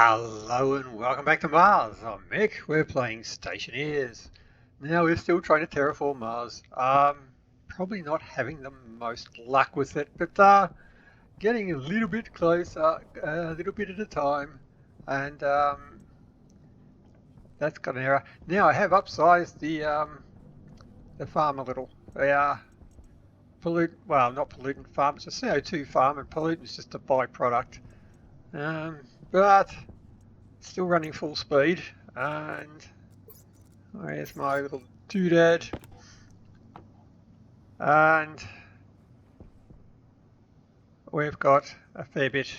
Hello and welcome back to Mars. I'm Mick. We're playing Stationeers. Now we're still trying to terraform Mars. Probably not having the most luck with it, but getting a little bit closer, a little bit at a time, and that's got an error. Now I have upsized the farm a little. Well, not pollutant farm. It's a CO2 farm, and pollutant is just a byproduct. But still running full speed, and there's my little doodad, and we've got a fair bit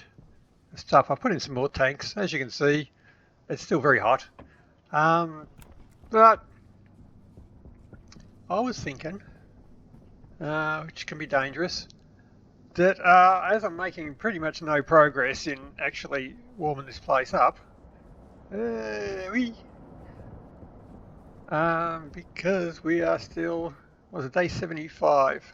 of stuff. I've put in some more tanks. As you can see, it's still very hot, but I was thinking, which can be dangerous, that as I'm making pretty much no progress in actually warming this place up, because we are still, was it day 75,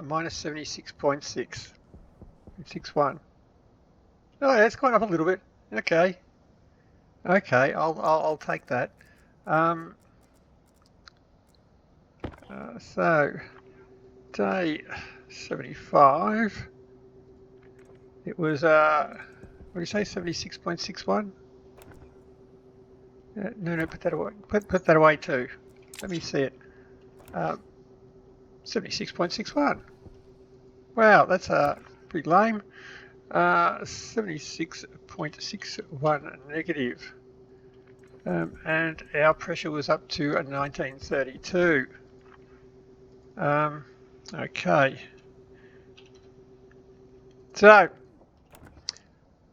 minus 76.661. Oh, yeah, it's gone up a little bit. Okay, I'll take that. So day 75, it was what do you say, 76.61? No, put that away. Put that away too. Let me see it. 76.61. Wow, that's pretty lame. 76.61 negative. And our pressure was up to 1932. Okay. So,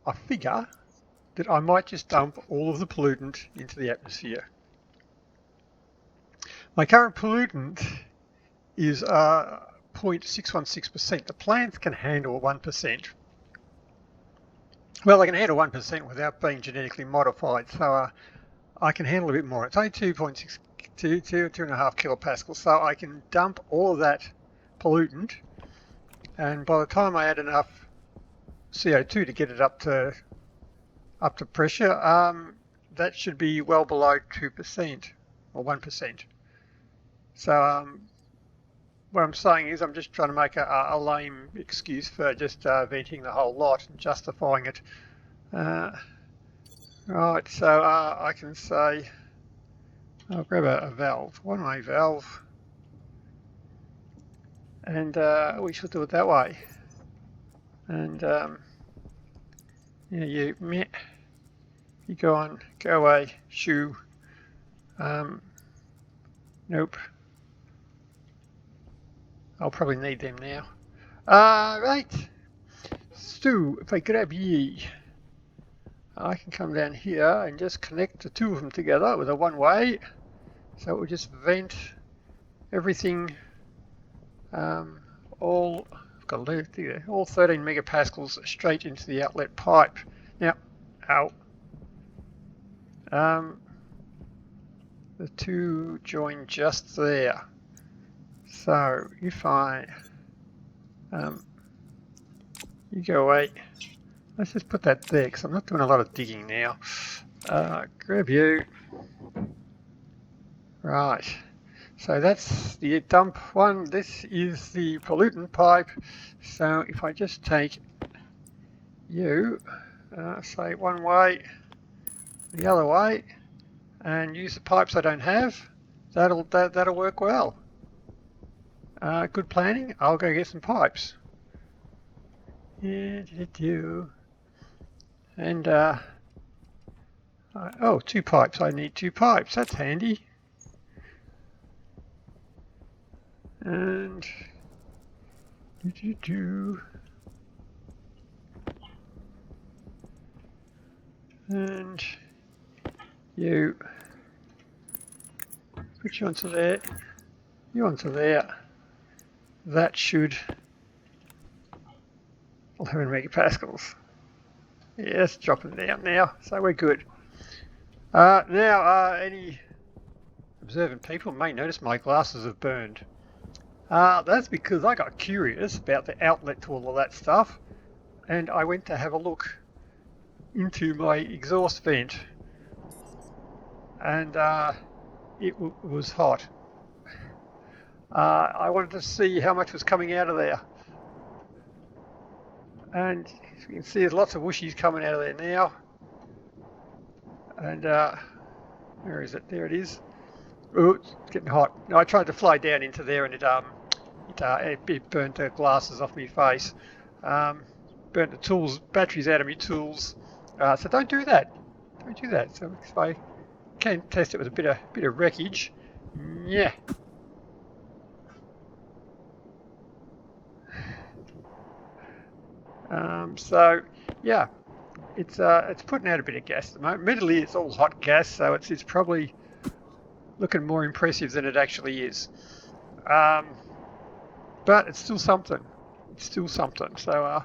I figure that I might just dump all of the pollutant into the atmosphere. My current pollutant is 0.616%. The plants can handle 1%. Well, they can handle 1% without being genetically modified, so I can handle a bit more. It's only 2.6, 2.5 kilopascals, so I can dump all of that pollutant, and by the time I add enough CO2 to get it up to pressure, that should be well below 2% or 1%. So what I'm saying is I'm just trying to make a lame excuse for just venting the whole lot and justifying it. Right, so I can say, I'll grab a valve, one-way valve, and we should do it that way. And you go on, go away, shoo. Nope. I'll probably need them now. Right. So, if I grab ye, I can come down here and just connect the two of them together with a one-way. So it will just vent everything, all 13 megapascals straight into the outlet pipe. Now, the two join just there. So if I, you go away, let's just put that there because I'm not doing a lot of digging now. Grab you. Right, so that's the dump one. This is the pollutant pipe. So if I just take you, say one way, the other way, and use the pipes I don't have, that'll work well. Good planning. I'll go get some pipes. And oh, two pipes. I need two pipes. That's handy. And and you put you onto there. You onto there. That should 11 megapascals. Yes, dropping down now, so we're good. Now, any observant people may notice my glasses have burned. That's because I got curious about the outlet to all of that stuff, and I went to have a look into my exhaust vent, and it was hot. I wanted to see how much was coming out of there, and as you can see, there's lots of whooshies coming out of there now. And where is it? There it is. Oh, it's getting hot. No, I tried to fly down into there, and it burnt the glasses off my face. Burnt the tools, batteries out of my tools. So don't do that. Don't do that. So if I can test it with a bit of wreckage, yeah. So yeah, it's putting out a bit of gas at the moment. Admittedly, it's all hot gas, so it's probably looking more impressive than it actually is. But it's still something. It's still something. So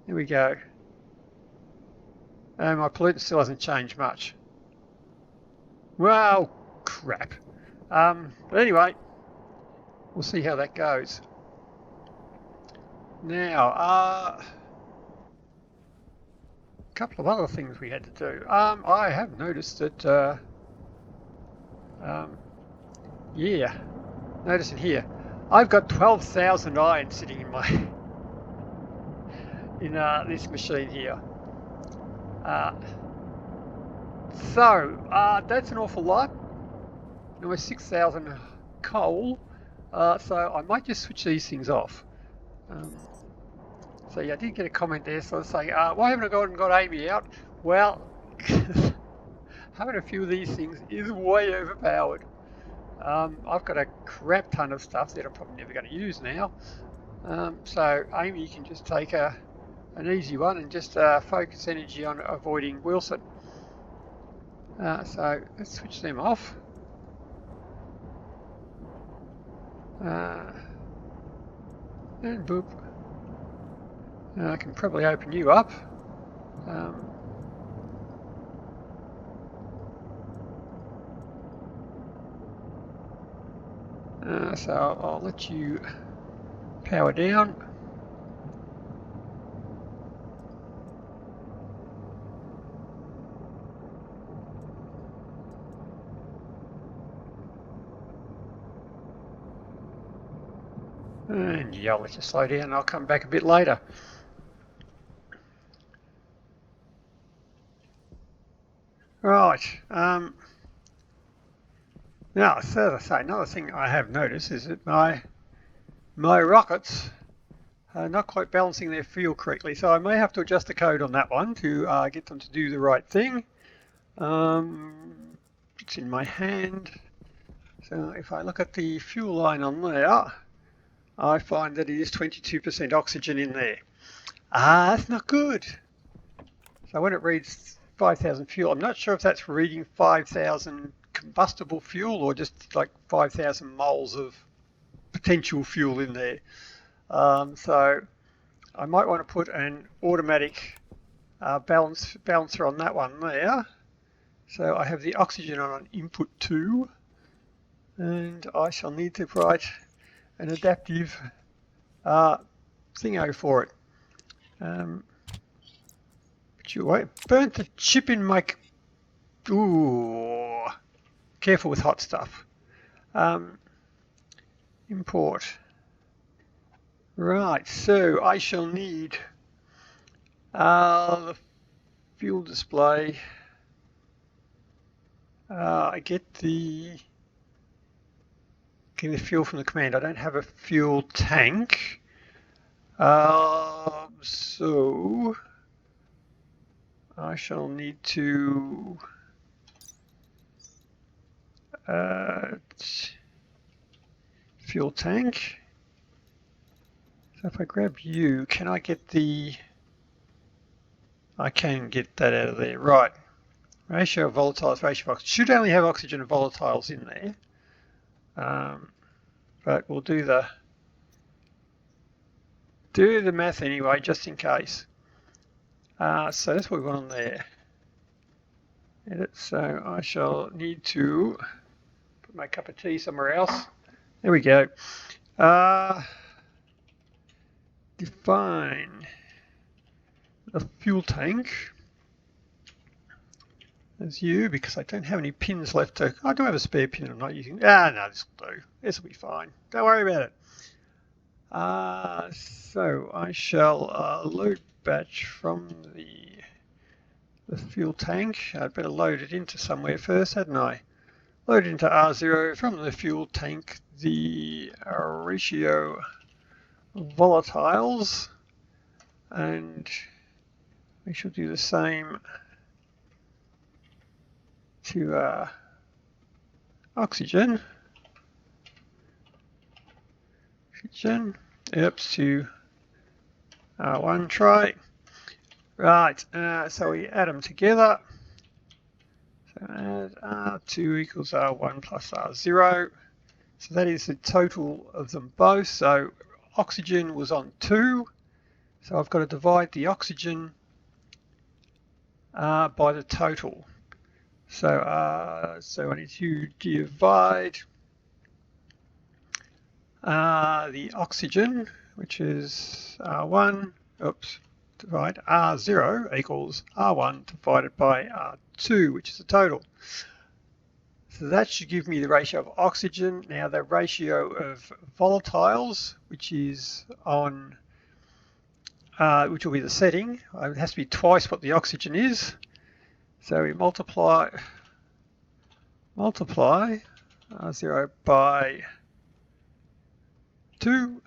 here we go. And my pollutant still hasn't changed much. Well, crap. But anyway, we'll see how that goes. Now, a couple of other things we had to do. I have noticed that, yeah, notice it here. I've got 12,000 iron sitting in my in this machine here. So that's an awful lot. Almost 6,000 coal. So I might just switch these things off. So yeah, I did get a comment there. So I was saying, why haven't I gone and got Amy out? Well, having a few of these things is way overpowered. I've got a crap ton of stuff that I'm probably never going to use now. So Amy can just take an easy one and just focus energy on avoiding Wilson. So let's switch them off. And boop. I can probably open you up. So I'll let you power down. And yeah, I'll let you slow down and I'll come back a bit later. Right. Now, so as I say, another thing I have noticed is that my rockets are not quite balancing their fuel correctly, so I may have to adjust the code on that one to get them to do the right thing. It's in my hand. So if I look at the fuel line on there, I find that it is 22% oxygen in there. That's not good. So when it reads 5,000 fuel, I'm not sure if that's reading 5,000 combustible fuel or just like 5,000 moles of potential fuel in there. So I might want to put an automatic balancer on that one there. So I have the oxygen on input 2, and I shall need to write an adaptive thingo for it. But you wait, burnt the chip in my... Ooh, careful with hot stuff. Import. Right, so I shall need the fuel display. I get the fuel from the command. I don't have a fuel tank. So I shall need to fuel tank. So if I grab you, can I get the... I can get that out of there. Right. Ratio of volatiles, ratio of oxygen. Should only have oxygen and volatiles in there. But we'll do the math anyway, just in case. So that's what we want on there. Edit. So I shall need to put my cup of tea somewhere else. There we go. Define the fuel tank. There's you, because I don't have any pins left to... I do have a spare pin I'm not using. Ah, no, this will do. This will be fine. Don't worry about it. So I shall load batch from the fuel tank. I'd better load it into somewhere first, hadn't I? Load it into R0 from the fuel tank, the ratio volatiles, and we should do the same to oxygen. Oops, to R1 try. Right, so we add them together. So add R2 equals R1 plus R0. So that is the total of them both. So oxygen was on 2. So I've got to divide the oxygen by the total. So I need to divide the oxygen, which is R1, divide R0 equals R1 divided by R2, which is the total. So that should give me the ratio of oxygen. Now the ratio of volatiles, which is on, which will be the setting, it has to be twice what the oxygen is. So we multiply R0 by 2,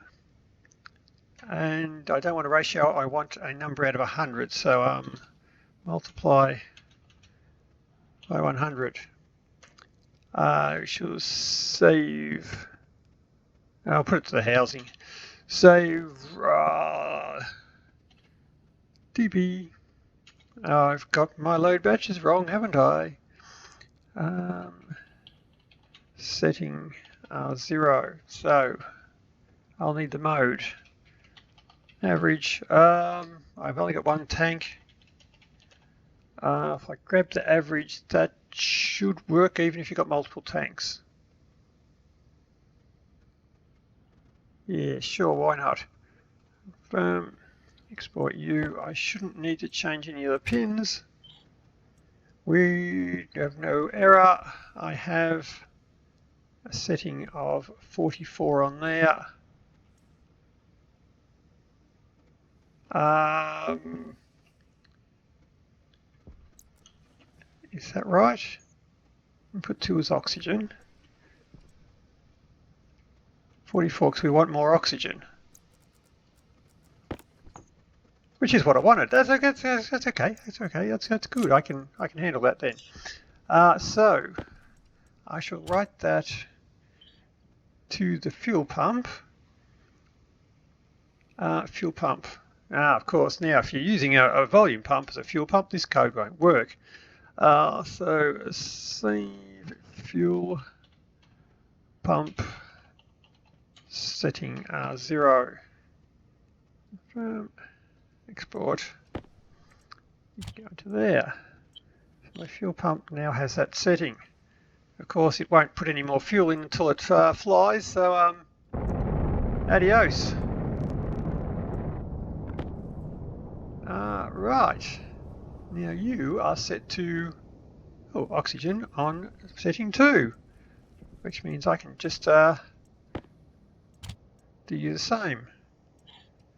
and I don't want a ratio, I want a number out of 100, so multiply by 100. We shall save, I'll put it to the housing, save db. I've got my load batches wrong, haven't I? Setting R0, so I'll need the mode. Average, I've only got one tank. If I grab the average, that should work even if you've got multiple tanks. Yeah, sure, why not? Export U. I shouldn't need to change any of the pins. We have no error. I have a setting of 44 on there. Is that right? Input 2 is oxygen. 44 because we want more oxygen. Which is what I wanted. That's okay. That's okay. That's good. I can handle that then. So I shall write that to the fuel pump. Of course, now if you're using a volume pump as a fuel pump, this code won't work. So save fuel pump setting R0. Export. Go to there. So my fuel pump now has that setting. Of course, it won't put any more fuel in until it flies. So adios. Right. Now you are set to oxygen on setting 2, which means I can just do the same.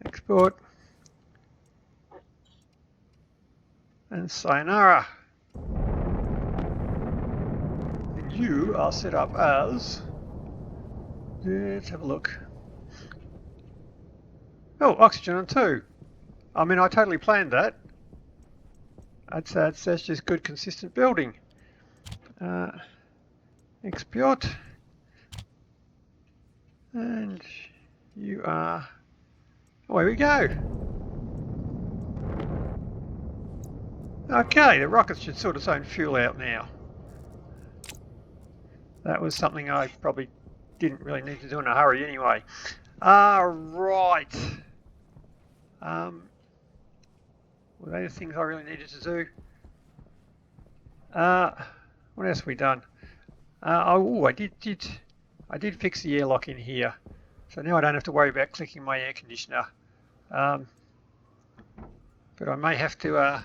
Export. And sayonara. And you are set up as, let's have a look. Oh, oxygen on 2. I mean, I totally planned that. That's just good, consistent building. Export. And you are, away we go. Okay, the rocket should sort its own fuel out now. That was something I probably didn't really need to do in a hurry anyway. Right. Were they the things I really needed to do? What else have we done? I did fix the airlock in here, so now I don't have to worry about clicking my air conditioner. But I may have to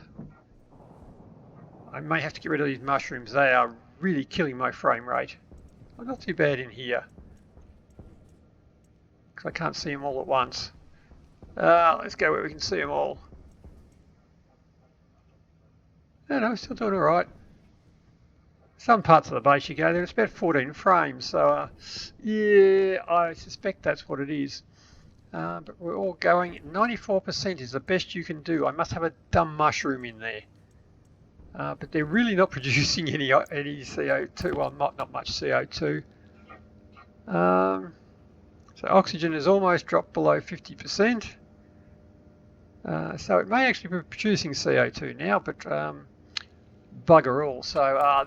I may have to get rid of these mushrooms. They are really killing my frame rate. Oh, not too bad in here, because I can't see them all at once. Let's go where we can see them all. No, still doing alright. Some parts of the base you go there, it's about 14 frames, so yeah, I suspect that's what it is. But we're all going, 94% is the best you can do. I must have a dumb mushroom in there. But they're really not producing any CO2, well not much CO2. So oxygen has almost dropped below 50%. So it may actually be producing CO2 now, but bugger all. So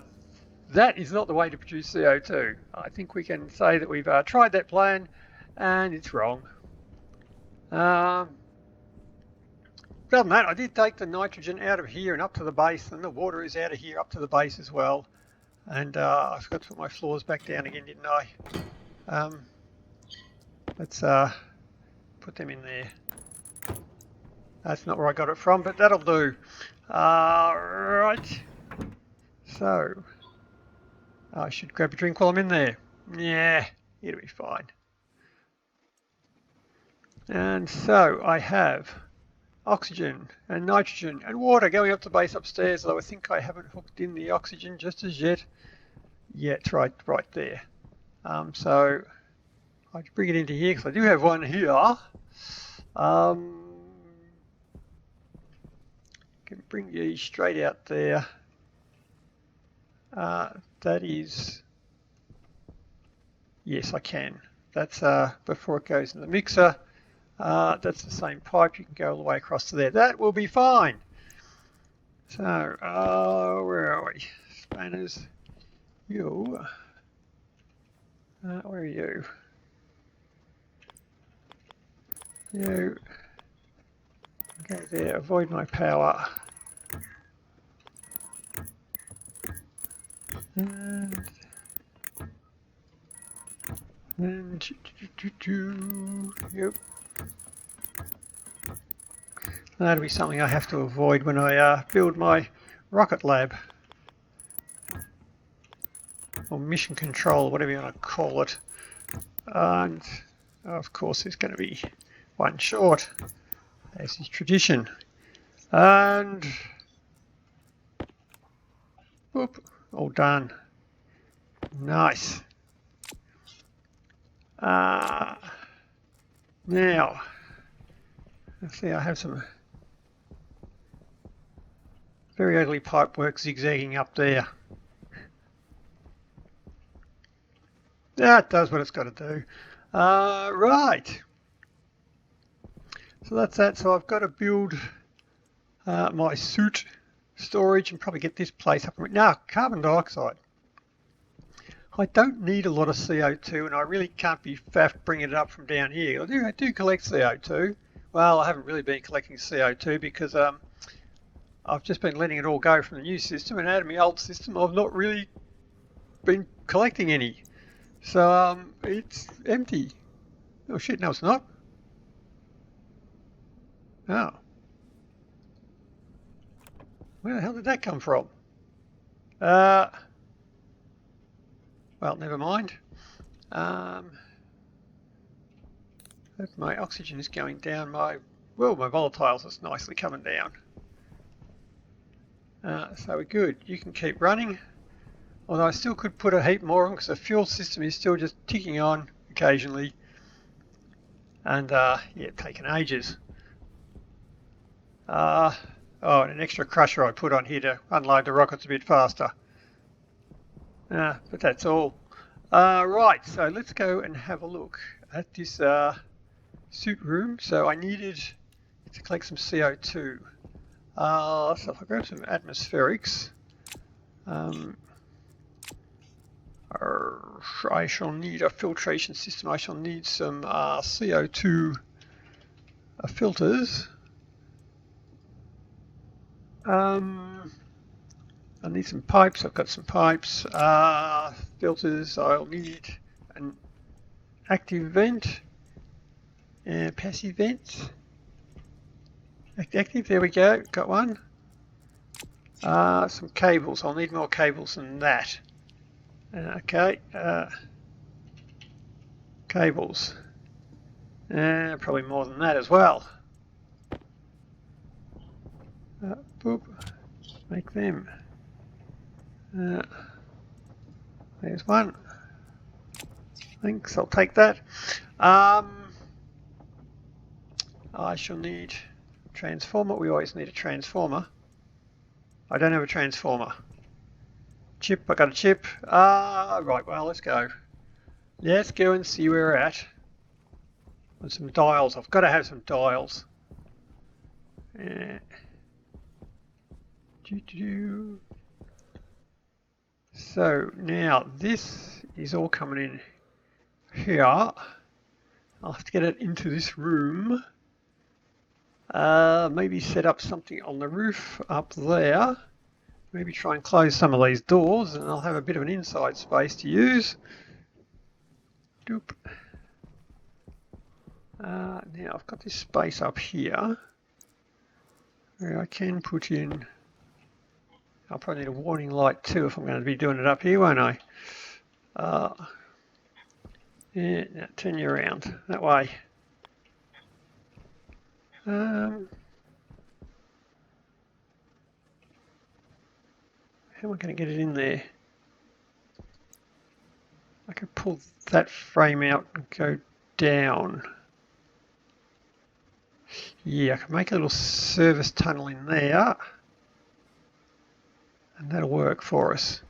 that is not the way to produce CO2. I think we can say that we've tried that plan and it's wrong. Other than that, I did take the nitrogen out of here and up to the base, and the water is out of here up to the base as well. And I forgot to put my floors back down again, didn't I? Let's put them in there. That's not where I got it from, but that'll do. Right. So, I should grab a drink while I'm in there. Yeah, it'll be fine. And so I have oxygen and nitrogen and water going up to base upstairs, although I think I haven't hooked in the oxygen just as yet. Yeah, it's right there. So I can bring it into here because I do have one here. Can bring you straight out there. That is, yes, I can. That's before it goes in the mixer. That's the same pipe. You can go all the way across to there. That will be fine. So, where are we? Spanners. You. Where are you? You. Go there. Avoid my power. And yep. That'll be something I have to avoid when I build my rocket lab. Or mission control, whatever you want to call it. And of course there's going to be one short, as is tradition. And whoop, all done. Nice. Now, let's see, I have some very ugly pipework zigzagging up there. That does what it's got to do. Right. So that's that. So I've got to build my soot storage and probably get this place up. Now, carbon dioxide. I don't need a lot of CO2, and I really can't be faffed bringing it up from down here. I do collect CO2. Well, I haven't really been collecting CO2 because I've just been letting it all go from the new system, and out of my old system I've not really been collecting any. So it's empty. Oh shit, no it's not. Oh. Where the hell did that come from? Well, never mind. My oxygen is going down. My volatiles is nicely coming down. So we're good. You can keep running. Although I still could put a heap more on because the fuel system is still just ticking on occasionally. And yeah, taking ages. Oh, and an extra crusher I put on here to unload the rockets a bit faster. But that's all. Right, so let's go and have a look at this suit room. So I needed to collect some CO2. So if I grab some atmospherics, I shall need a filtration system. I shall need some CO2 filters. I need some pipes. I've got some pipes. Filters. I'll need an active vent and passive vents. Active. There we go. Got one. Some cables. I'll need more cables than that. Okay. Cables. Probably more than that as well. Boop. Make them. There's one. Thanks, I'll take that. I shall need a transformer. We always need a transformer. I don't have a transformer. Chip, I got a chip. Right, well, let's go. Let's go and see where we're at. And some dials. I've got to have some dials. So now this is all coming in here. I'll have to get it into this room. Maybe set up something on the roof up there. Maybe try and close some of these doors and I'll have a bit of an inside space to use. Doop. Now I've got this space up here where I can put in. I'll probably need a warning light too if I'm going to be doing it up here, won't I? Yeah, now turn you around that way. How am I going to get it in there? I could pull that frame out and go down. Yeah, I can make a little service tunnel in there. And that'll work for us.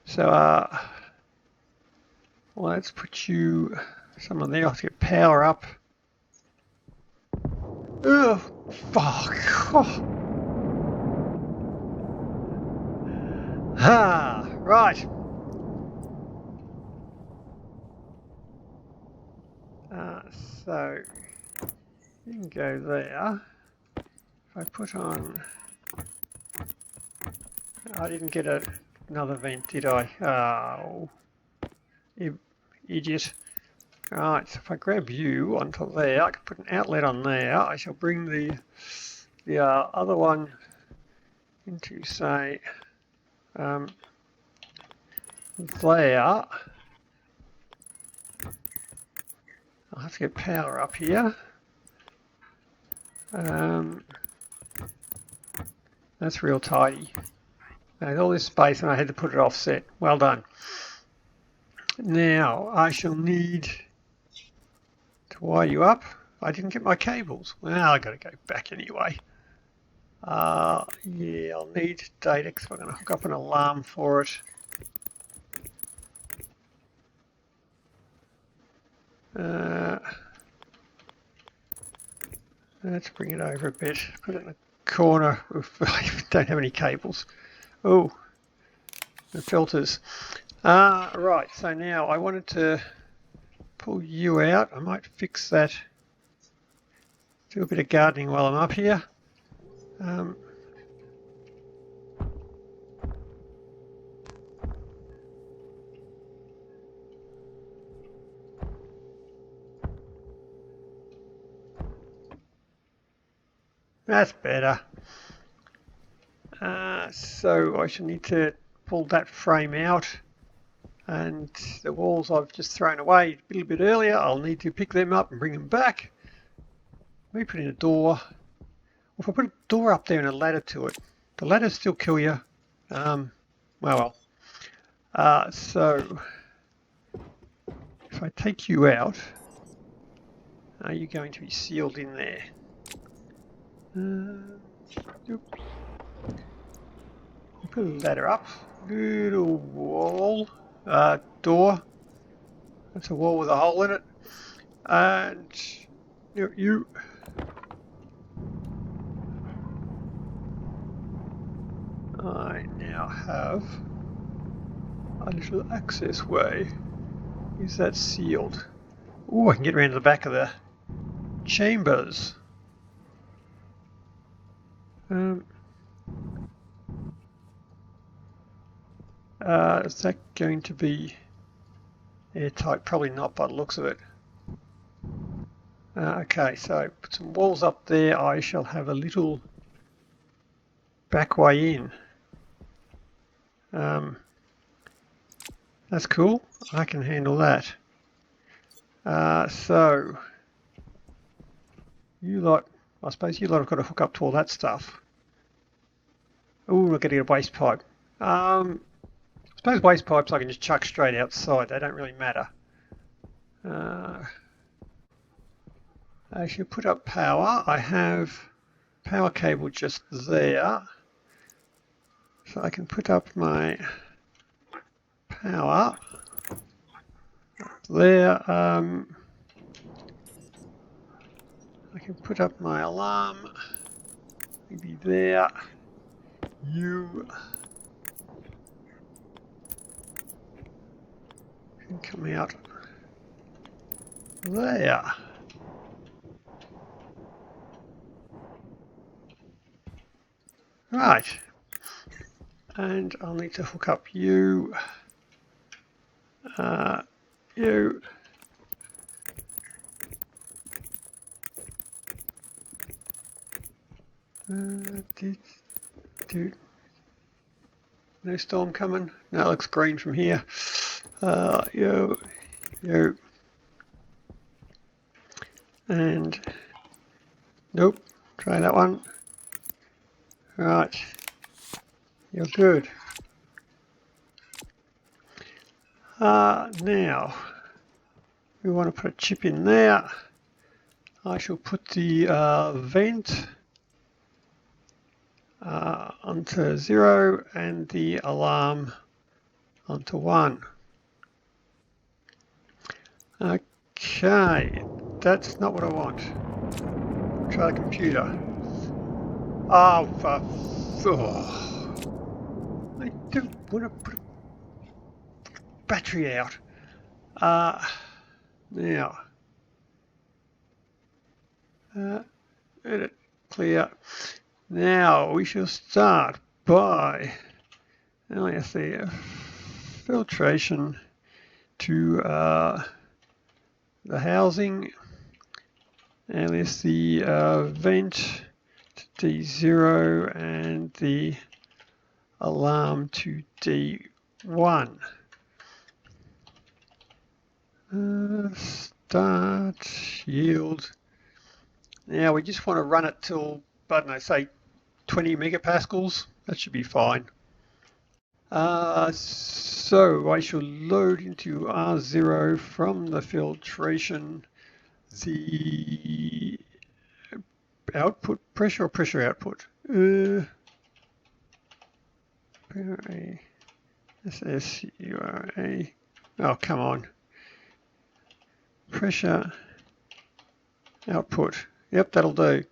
So let's put you someone there. I'll have to get power up. Oh, fuck. Oh. Right. So you can go there. If I put on, I didn't get another vent, did I? Oh, idiot. Right, so if I grab you onto there, I can put an outlet on there. I shall bring the other one into, say, there. I'll have to get power up here. That's real tidy. There's all this space and I had to put it offset. Well done. Now I shall need to wire you up. I didn't get my cables. Well, I got to go back anyway. Yeah, I'll need data because I'm going to hook up an alarm for it. Let's bring it over a bit. Put it in the corner. I don't have any cables. Oh, the filters. Right, so now I wanted to pull you out. I might fix that. Do a bit of gardening while I'm up here. That's better. So I should need to pull that frame out, and the walls I've just thrown away a little bit earlier, I'll need to pick them up and bring them back. Maybe put in a door. If I put a door up there and a ladder to it, the ladders still kill you. Well. So if I take you out, are you going to be sealed in there? Put a ladder up, little wall, door. That's a wall with a hole in it. And you. I now have a little access way. Is that sealed? Oh, I can get around to the back of the chambers. Is that going to be airtight? Probably not by the looks of it. Okay, so put some walls up there. I shall have a little back way in. That's cool. I can handle that. So you lot, I suppose you lot have got to hook up to all that stuff. Oh, we're getting a waste pipe. I suppose waste pipes I can just chuck straight outside. They don't really matter. I should put up power. I have power cable just there. So I can put up my power there. I can put up my alarm. Maybe there. You can come out there. Right. And I'll need to hook up you. You. No storm coming. No, it looks green from here. You. And nope. Try that one. Right. You're good. Now we want to put a chip in there. I shall put the vent onto 0 and the alarm onto 1. Okay, that's not what I want. Try the computer. I don't want to put a battery out. Now, edit, clear. Now we shall start by, let's see, filtration to the housing, and there's the vent to D0 and the alarm to D1. Start, yield. Now we just want to run it till, I don't know, say 20 megapascals. That should be fine. So I shall load into R0 from the filtration the output pressure or pressure output. SSURA. Oh, come on. Pressure output. Yep, that'll do.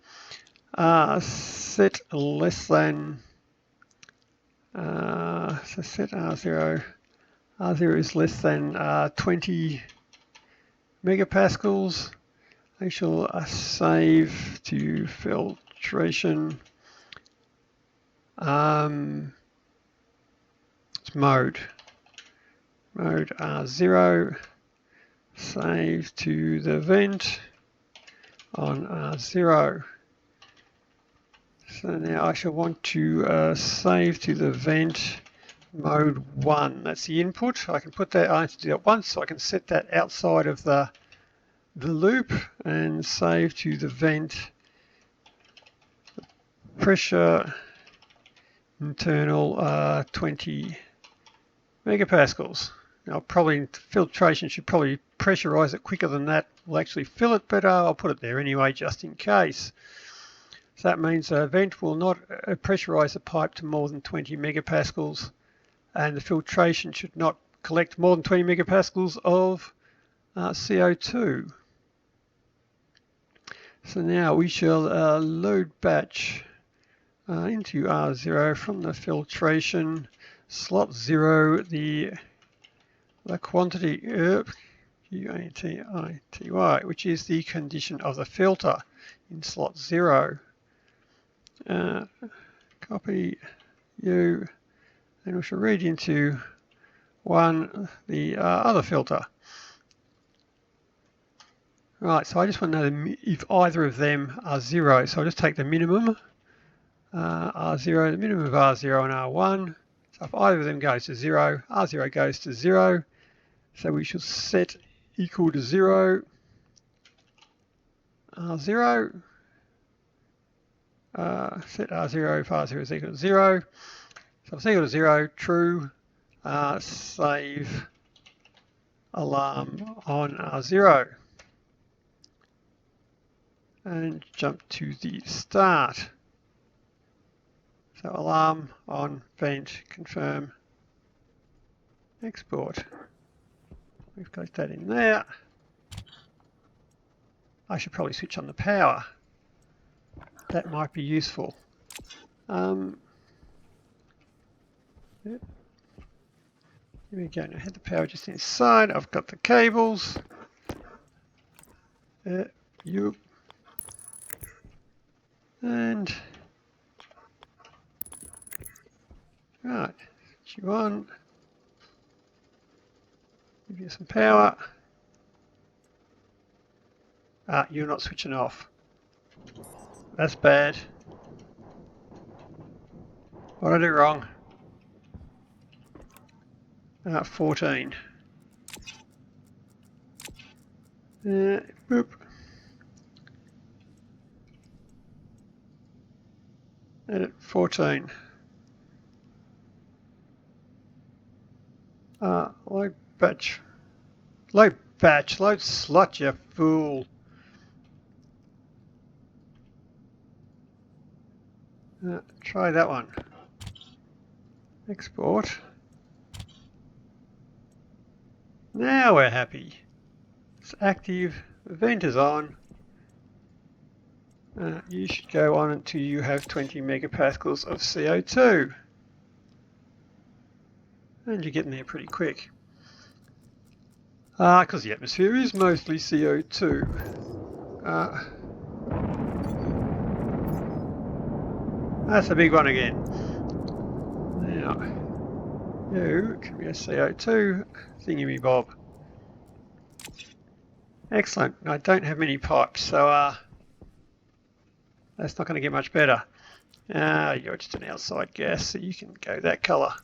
Set less than. So set R0. R0 is less than 20 megapascals. I shall save to filtration. It's mode R0. Save to the vent on R0. So now I shall want to save to the vent mode 1. That's the input. I can put that, I have to do that once, so I can set that outside of the loop and save to the vent pressure internal 20 megapascals. Now probably filtration should probably pressurize it quicker than that. We'll actually fill it better. I'll put it there anyway just in case. So that means a vent will not pressurize the pipe to more than 20 megapascals, and the filtration should not collect more than 20 megapascals of CO2. So now we shall load batch into R0 from the filtration slot 0 the quantity QATITY, which is the condition of the filter in slot 0. Copy U, and we shall read into 1 the other filter. Right, so I just want to know if either of them are 0. So I'll just take the minimum R0, the minimum of R0 and R1, So if either of them goes to 0, R0 goes to 0. So we shall set equal to 0, R0. Set R0 if R0 is equal to 0. So if it's equal to 0, true, save alarm on R0. And jump to the start. So alarm on vent, confirm, export. We've got that in there. I should probably switch on the power. That might be useful. Yep. Here we go. Now I had the power just inside. I've got the cables. You. And right, switch you on. Give you some power. You're not switching off. That's bad. What did I do wrong? 14. Boop. Edit 14. Load batch. Load batch. Load slot, you fool. Try that one. Export. Now we're happy. It's active. The vent is on. You should go on until you have 20 megapascals of CO2. And you're getting there pretty quick. Because the atmosphere is mostly CO2. That's a big one again. Now, you can be a CO2 thingy-me-bob. Excellent. I don't have many pipes, so that's not going to get much better. You're just an outside gas, so you can go that colour.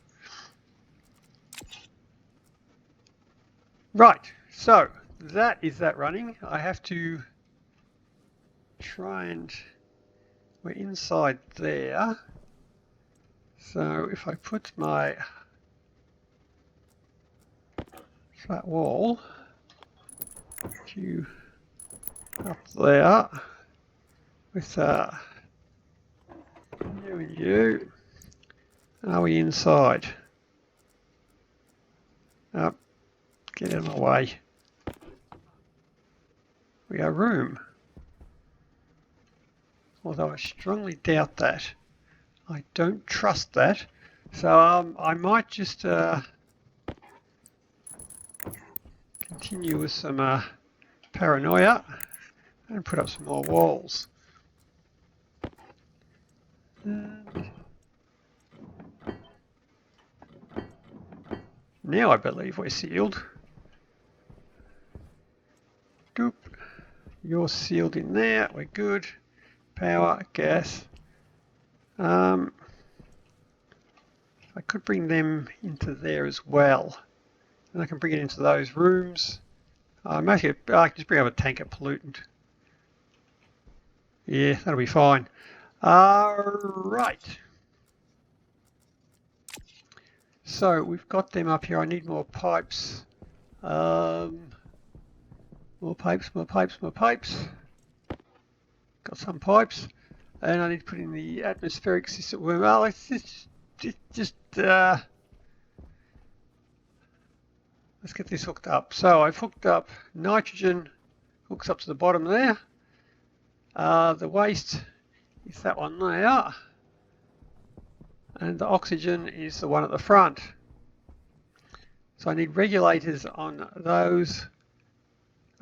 Right, so that is that running. I have to try and... We're inside there. So if I put my flat wall to up there with you and you, are we inside? Get out of my way. We are room. Although I strongly doubt that. I don't trust that. So I might just continue with some paranoia and put up some more walls. And now I believe we're sealed. Doop. You're sealed in there. We're good. Power, gas. I could bring them into there as well. And I can bring it into those rooms. I can just bring up a tank of pollutant. Yeah, that'll be fine. Right. So we've got them up here. I need more pipes. More pipes, more pipes, more pipes. Got some pipes. And I need to put in the atmospheric system. Well, it's just let's get this hooked up. So I've hooked up nitrogen, hooks up to the bottom there. The waste is that one there. And the oxygen is the one at the front. So I need regulators on those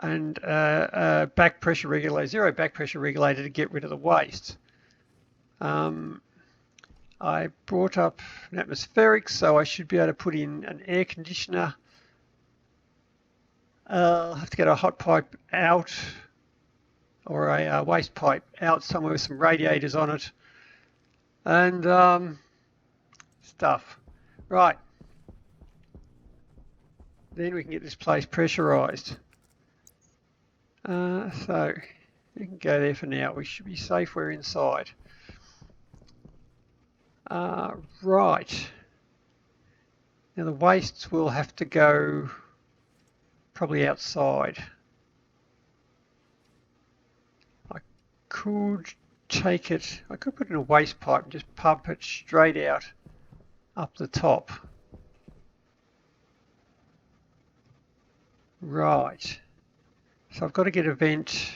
and back pressure regulator, zero back pressure regulator to get rid of the waste. I brought up an atmospheric, so I should be able to put in an air conditioner. I'll have to get a hot pipe out or a waste pipe out somewhere with some radiators on it and stuff. Right. Then we can get this place pressurised. So you can go there for now. We should be safe. We're inside. Right. Now the wastes will have to go probably outside. I could take it, I could put it in a waste pipe and just pump it straight out up the top. Right. So I've got to get a vent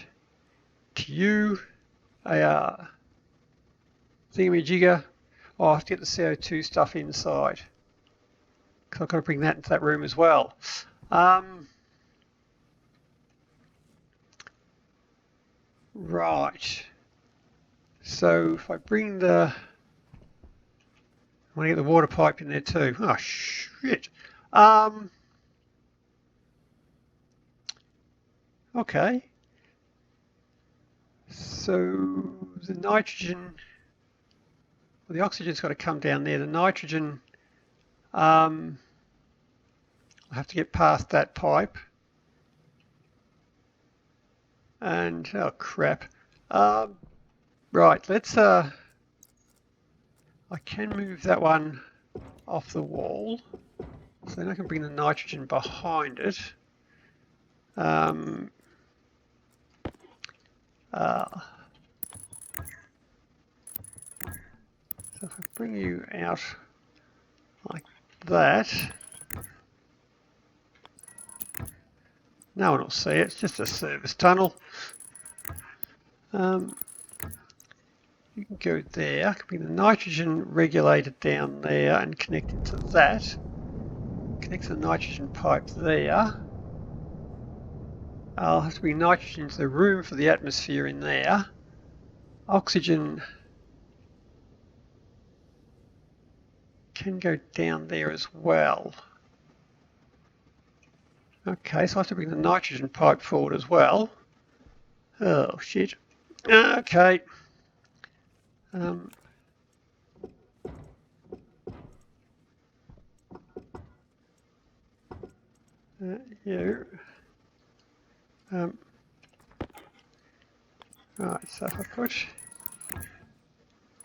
to you, a thingamajigger. Oh, I have to get the CO2 stuff inside. Because I've got to bring that into that room as well. Right. So if I bring I want to get the water pipe in there too. Oh, shit. Okay. So the nitrogen, well, the oxygen's got to come down there. The nitrogen, I'll have to get past that pipe. And, oh crap. Right, let's, I can move that one off the wall. So then I can bring the nitrogen behind it. So if I bring you out like that, no one will see it, it's just a service tunnel. You can go there, I can bring the nitrogen regulator down there and connect it to that. Connect the nitrogen pipe there. I'll have to bring nitrogen to the room for the atmosphere in there. Oxygen can go down there as well. Okay, so I have to bring the nitrogen pipe forward as well. Oh, shit. Okay. You. Right, so if I put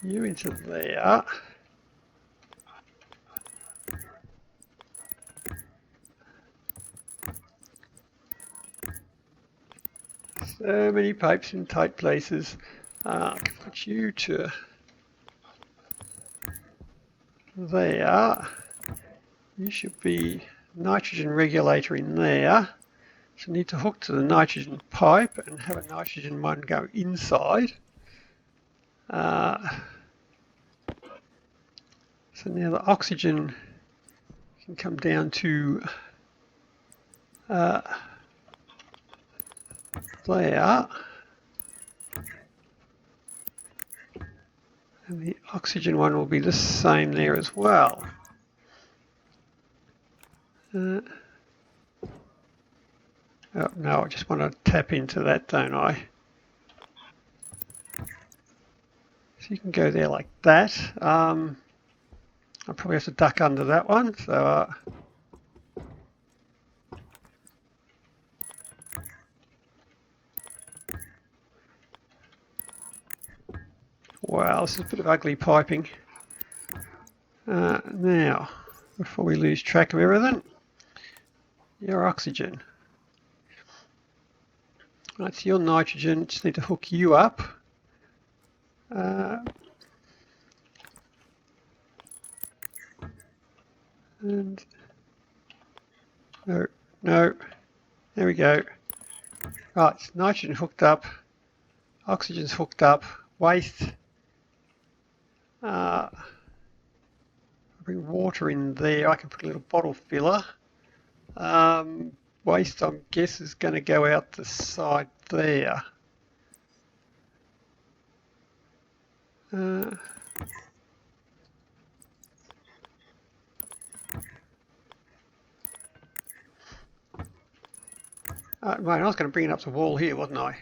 you into there, so many pipes in tight places. I can put you to there. You should be nitrogen regulator in there. So I need to hook to the nitrogen pipe and have a nitrogen one go inside. So now the oxygen can come down to there. And the oxygen one will be the same there as well. Oh, no, I just want to tap into that, don't I? So you can go there like that. I'll probably have to duck under that one. So wow, this is a bit of ugly piping. Now, before we lose track of everything, your oxygen. Right, so your nitrogen, just need to hook you up. And no, there we go. Right, nitrogen hooked up, oxygen's hooked up, waste. Bring water in there. I can put a little bottle filler. Waste, I guess, is going to go out the side there. Right, I was going to bring it up the wall here, wasn't I?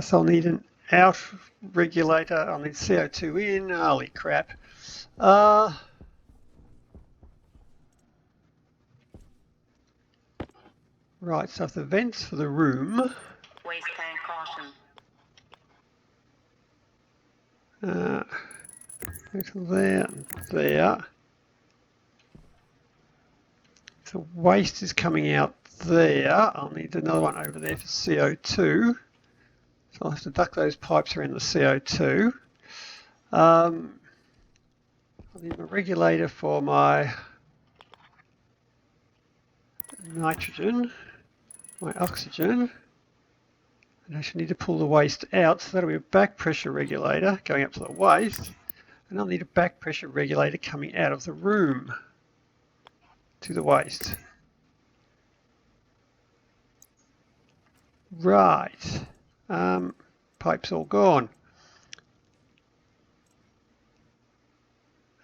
So I'll need an out regulator. I'll need CO2 in. Holy crap. Right, so if the vents for the room. Waste tank caution. There and there. So waste is coming out there. I'll need another one over there for CO2. So I'll have to duct those pipes around the CO2. I'll need a regulator for my nitrogen, my oxygen. And I should need to pull the waste out, so that'll be a back pressure regulator going up to the waste. And I'll need a back pressure regulator coming out of the room to the waste. Right. Pipe's all gone.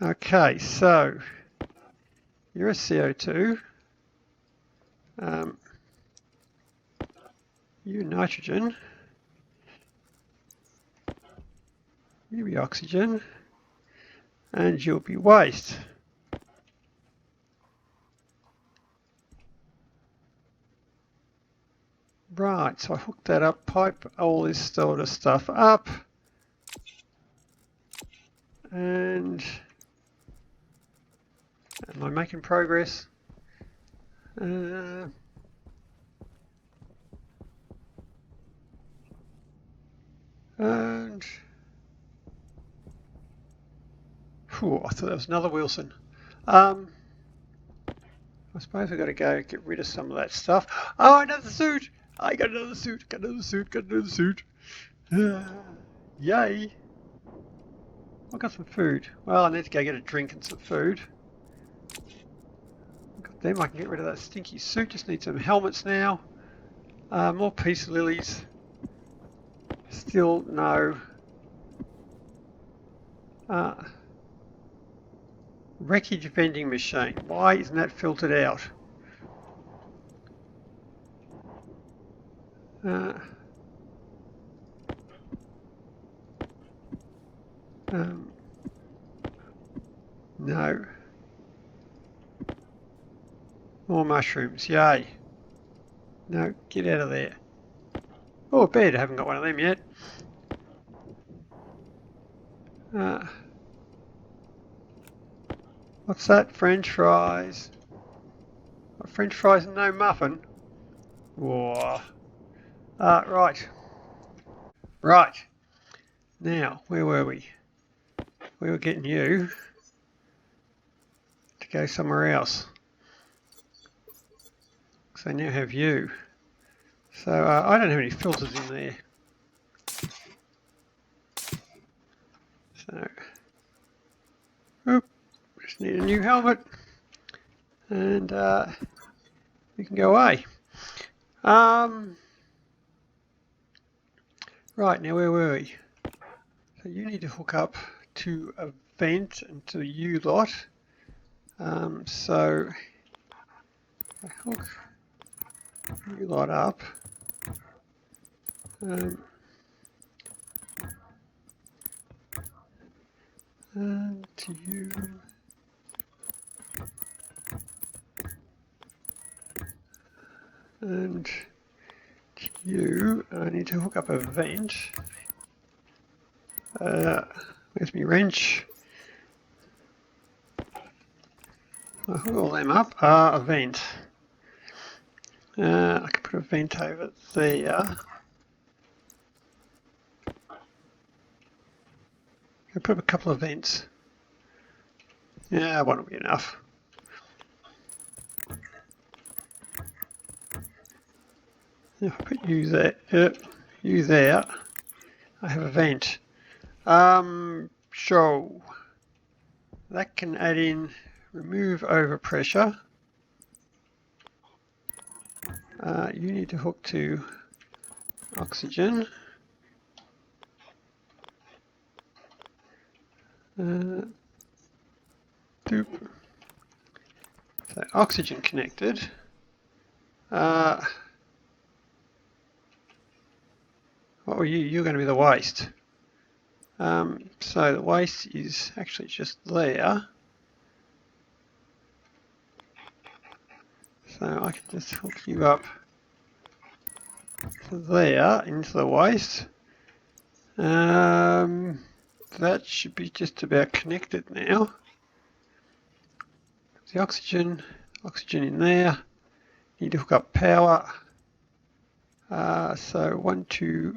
Okay, so you're a CO2. You nitrogen. You'll be oxygen. And you'll be waste. Right, so I hooked that up, pipe all this sort of stuff up. And am I making progress? And whew, I thought that was another Wilson. I suppose I've got to go get rid of some of that stuff. Oh, another suit! I got another suit, got another suit, got another suit. Yay! I got some food. Well, I need to go get a drink and some food. Got them, I can get rid of that stinky suit. Just need some helmets now. More peace lilies. Still no. Wreckage vending machine. Why isn't that filtered out? No. More mushrooms. Yay. No, get out of there. Oh, a bed. I haven't got one of them yet. What's that? French fries. French fries and no muffin. Whoa. Right. Right. Now, where were we? We were getting you to go somewhere else. So I now have you. So I don't have any filters in there. So, just need a new helmet. And we can go away. Right, now where were we? So you need to hook up to a vent and to the U lot. So I hook U lot up. And to you. And to you, I need to hook up a vent. Where's my wrench? I'll hook all them up. A vent. I can put a vent over there. I'll put up a couple of vents. Yeah, one will be enough. If I put you there, I have a vent. So that can add in remove overpressure. You need to hook to oxygen. So oxygen connected. What were you? You're going to be the waste. So the waste is actually just there. So I can just hook you up to there into the waste. That should be just about connected now. The oxygen in there. Need to hook up power. So 1, 2,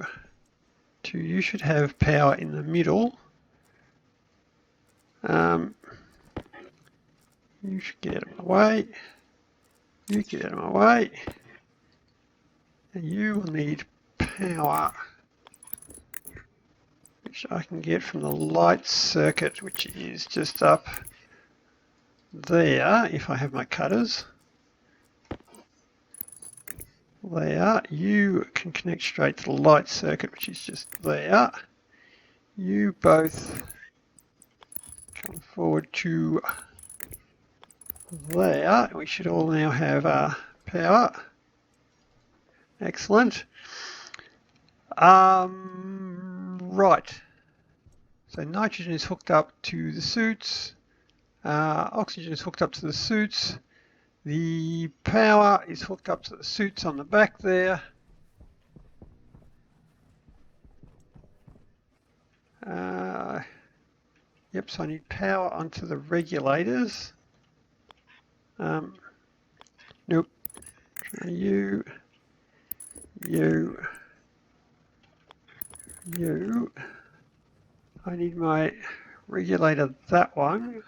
2. You should have power in the middle. You should get out of my way. You get out of my way. And you will need power, which I can get from the light circuit, which is just up there if I have my cutters. There. You can connect straight to the light circuit, which is just there. You both come forward to there. We should all now have power. Excellent. Right. So nitrogen is hooked up to the suits. Oxygen is hooked up to the suits. The power is hooked up to the suits on the back there. Yep, so I need power onto the regulators. Nope. You. I need my regulator, that one.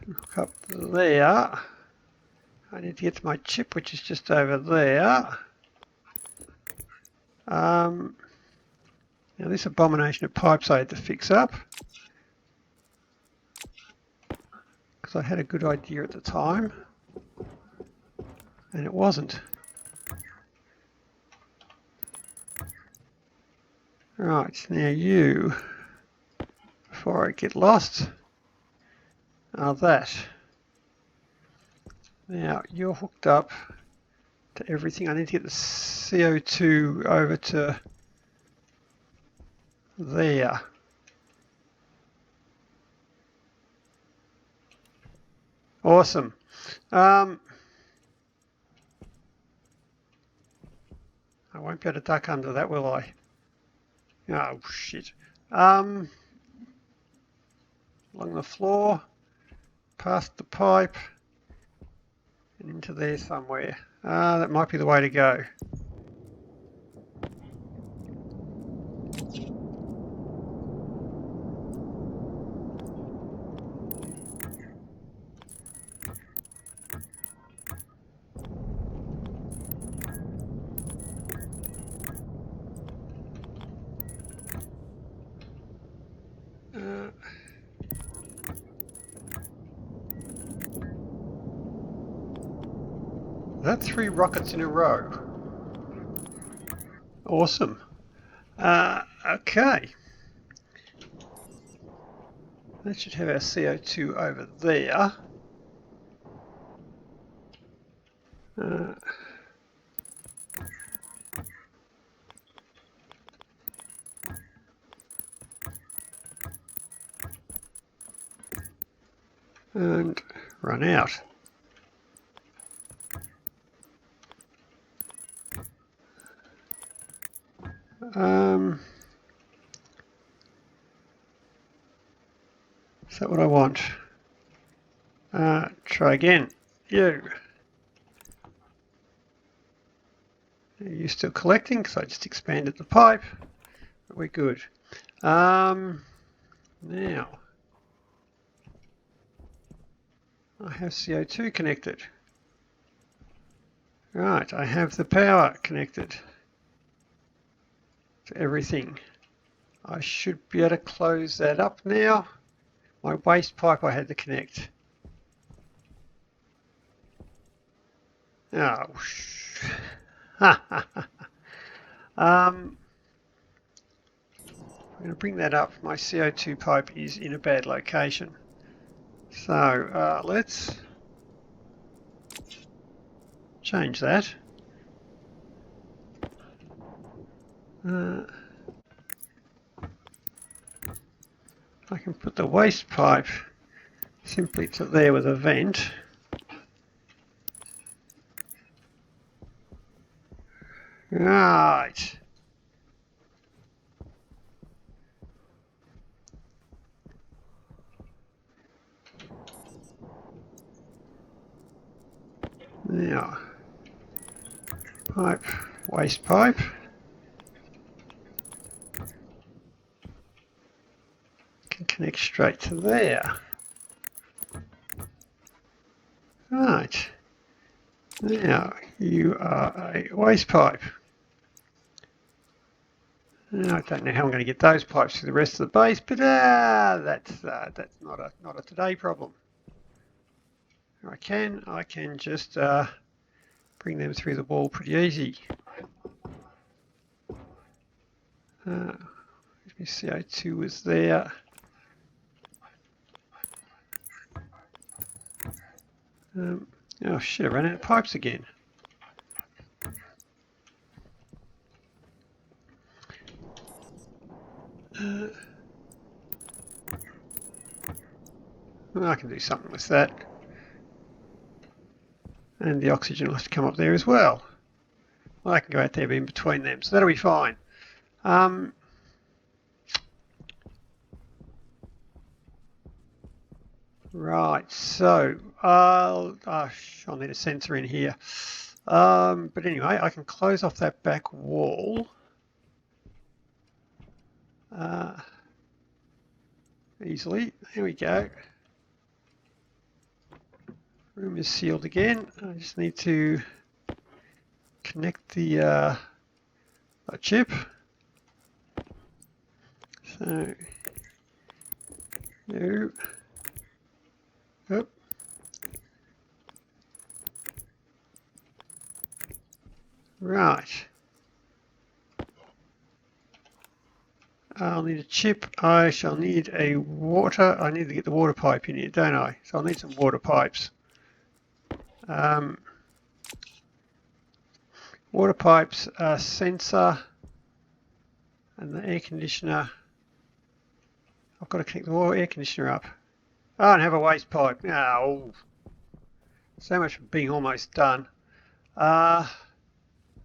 Hook up there. I need to get to my chip, which is just over there. Now this abomination of pipes I had to fix up, because I had a good idea at the time, and it wasn't. Right, now you, before I get lost, are that. Now you're hooked up to everything. I need to get the CO2 over to there. Awesome. I won't be able to duck under that, will I? Oh, shit. Along the floor, past the pipe, and into there somewhere. That might be the way to go. That's 3 rockets in a row. Awesome. Okay. That should have our CO2 over there. And run out. Is that what I want? Try again. You. Are you still collecting? Because I just expanded the pipe. But we're good. Now, I have CO2 connected. Right, I have the power connected to everything. I should be able to close that up now. My waste pipe I had to connect. Oh, I'm going to bring that up. My CO2 pipe is in a bad location. So let's change that. I can put the waste pipe simply to there with a vent. Right. Now, pipe, waste pipe. Can connect straight to there. Right. Now, you are a waste pipe. Now, I don't know how I'm going to get those pipes to the rest of the base, but that's not a today problem. I can just bring them through the wall pretty easy. CO2 was there. Oh shit, I ran out of pipes again. Well, I can do something with that. And the oxygen will have to come up there as well. Well, I can go out there in between them, so that'll be fine. Right, so I'll need a sensor in here. But anyway, I can close off that back wall. Easily. There we go. Room is sealed again. I just need to connect the chip. So, no. Oop. Right. I'll need a chip. I shall need a water. I need to get the water pipe in here, don't I? So I'll need some water pipes. Water pipes, sensor, and the air conditioner. I've got to connect the air conditioner up. Oh, I don't have a waste pipe. Oh, so much for being almost done. I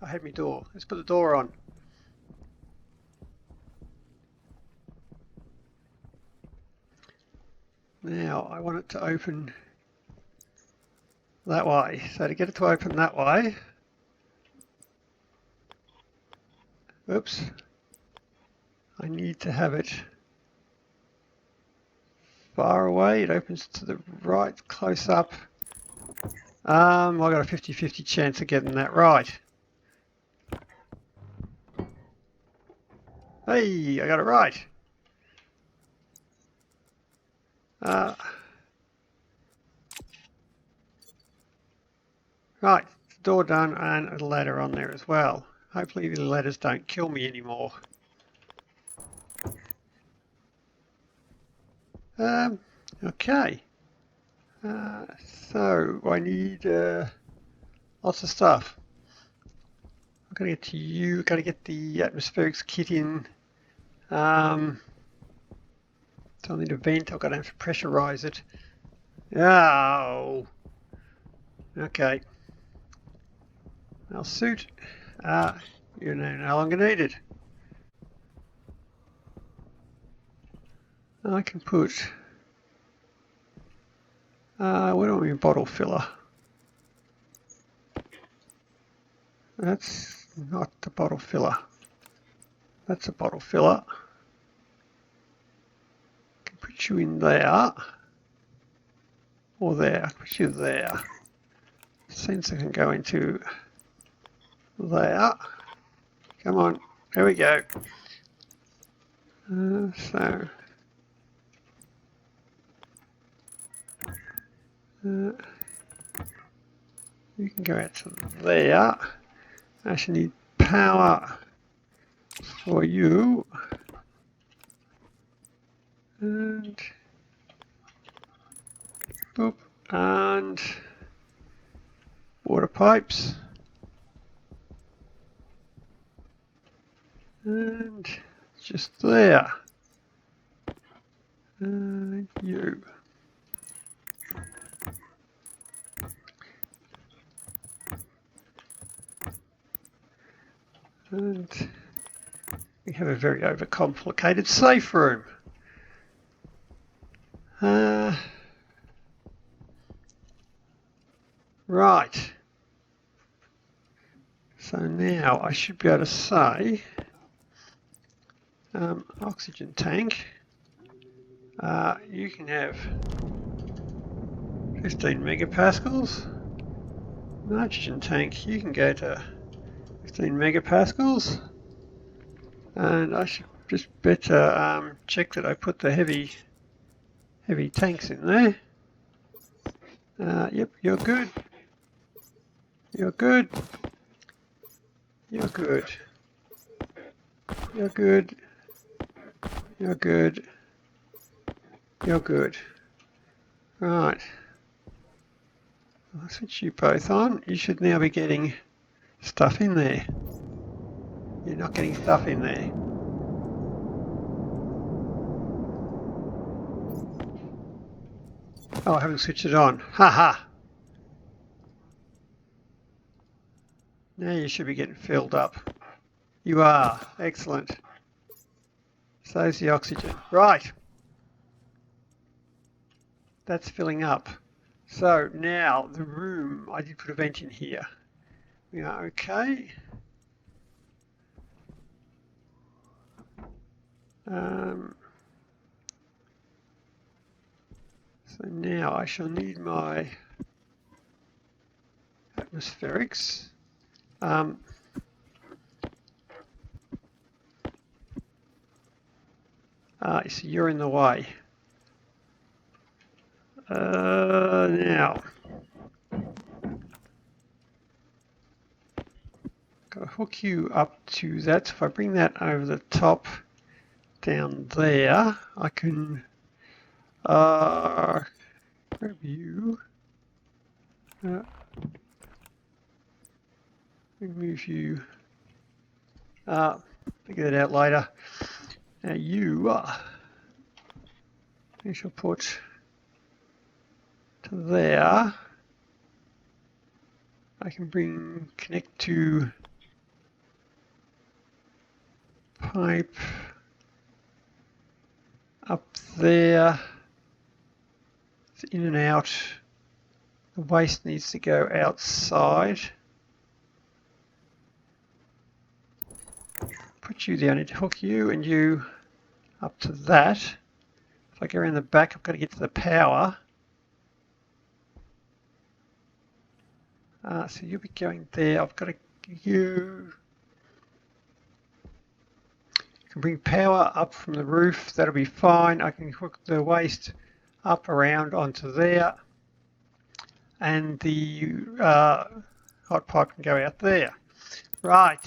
had my door. Let's put the door on. Now I want it to open that way. So to get it to open that way, oops, I need to have it far away. It opens to the right, close up. I've got a 50-50 chance of getting that right. Hey, I got it right. Right, door done and a ladder on there as well. Hopefully the ladders don't kill me anymore. Okay. So I need lots of stuff. I'm going to get to you. Got to get the atmospherics kit in. So I'll need a vent. I've got to have to pressurize it. Oh. Okay. I'll suit. You're no longer needed. I can put. Where do I want my bottle filler? That's not the bottle filler. That's a bottle filler. I can put you in there. Or there. I can put you there. Sensor can go into there. Come on. There we go. So. You can go out to there. I actually need power for you. And boop. And water pipes. And just there. And you. And we have a very overcomplicated safe room. Right. So now I should be able to say oxygen tank. You can have 15 megapascals. Nitrogen tank, you can go to 15 megapascals. And I should just better check that I put the heavy tanks in there. Yep, you're good. You're good. You're good. You're good. You're good. You're good. Right. I'll switch you both on. You should now be getting stuff in there. You're not getting stuff in there. Oh, I haven't switched it on. Haha. Now you should be getting filled up. You are. Excellent. So's the oxygen. Right. That's filling up. So now the room, I did put a vent in here. We are okay. So now I shall need my atmospherics. So you're in the way. Now, got to hook you up to that. So if I bring that over the top down there, I can grab you, remove you, figure that out later. Now you, I shall put to there. I can connect to pipe up there. It's in and out. The waste needs to go outside. Put you there. I need to hook you and you up to that. If I go around the back, I've got to get to the power. So you'll be going there. I've got to you can bring power up from the roof. That'll be fine. I can hook the waste up around onto there, and the hot pipe can go out there. Right.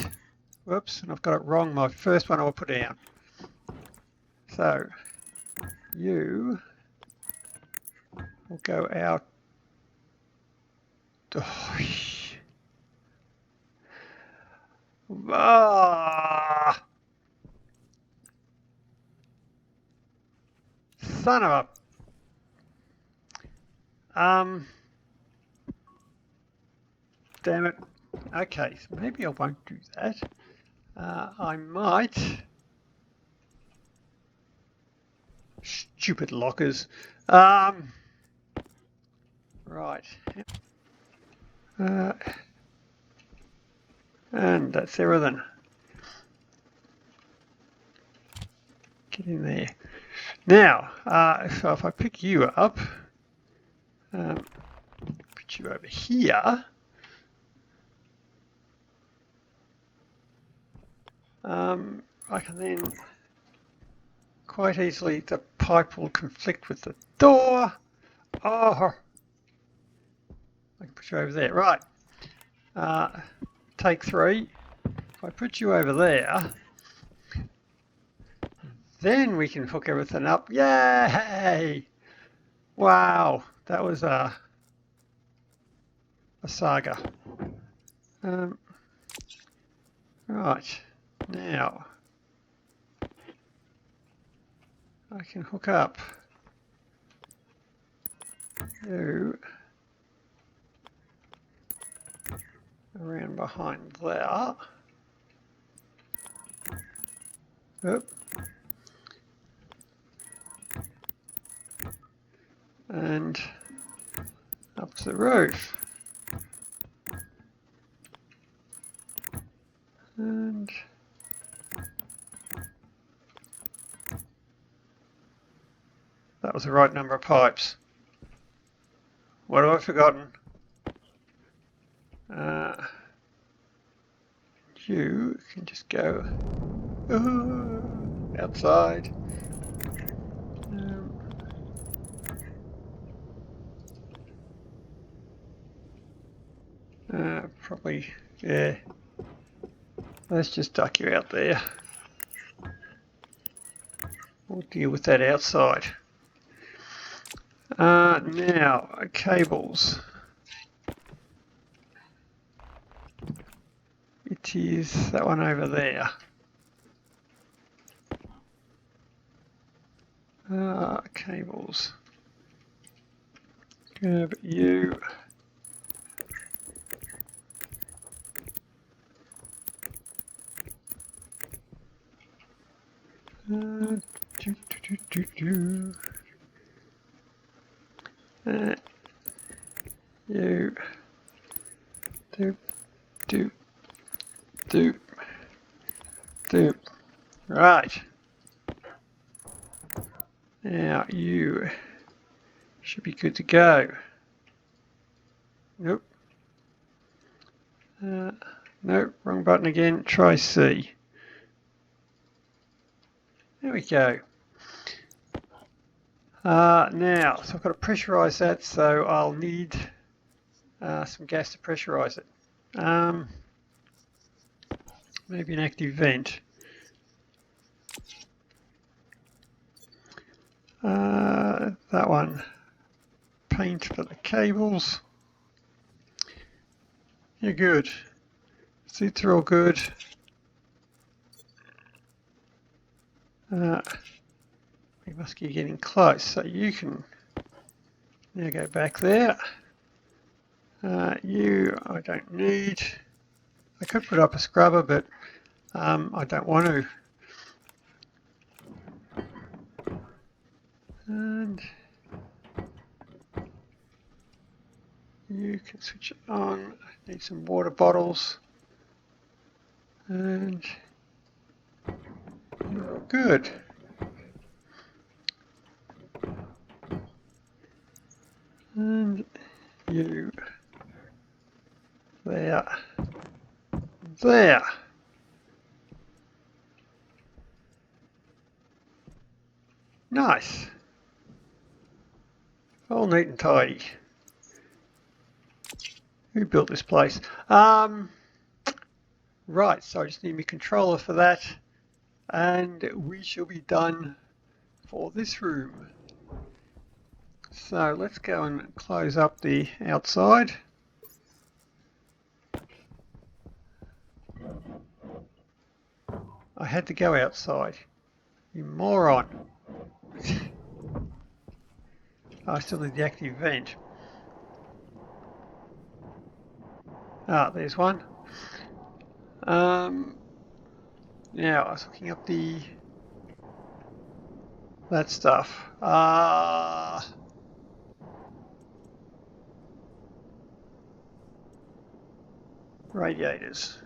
Whoops, and I've got it wrong. My first one I'll put down. So you will go out. Son of a... damn it. Okay, so maybe I won't do that. I might... Stupid lockers. Right. And that's everything. Get in there. Now, so if I pick you up, put you over here, I can then quite easily, the pipe will conflict with the door. Oh, I can put you over there. Right. Take 3. If I put you over there, then we can hook everything up. Yay! Wow, that was a saga. Right, now I can hook up you around behind there. Oop. And up to the roof. And that was the right number of pipes. What have I forgotten? You can just go outside. Probably, yeah. Let's just duck you out there. We'll deal with that outside. Now, cables. It is that one over there. Cables. Grab you. You. Do. Right. Now you should be good to go. Nope. Nope, wrong button again. Try C. There we go. Now, so I've got to pressurize that, so I'll need some gas to pressurize it. Maybe an active vent. That one. Paint for the cables. You're good. Seats are all good. We must be getting close, so you can now go back there. You I don't need. I could put up a scrubber, but I don't want to. And you can switch it on. I need some water bottles. And you're all good. And you there. There. Nice. All neat and tidy. Who built this place? Right, so I just need my controller for that, and we shall be done for this room. So let's go and close up the outside. I had to go outside. You moron. I still need the active vent. There's one. Now I was looking up that stuff. Radiators.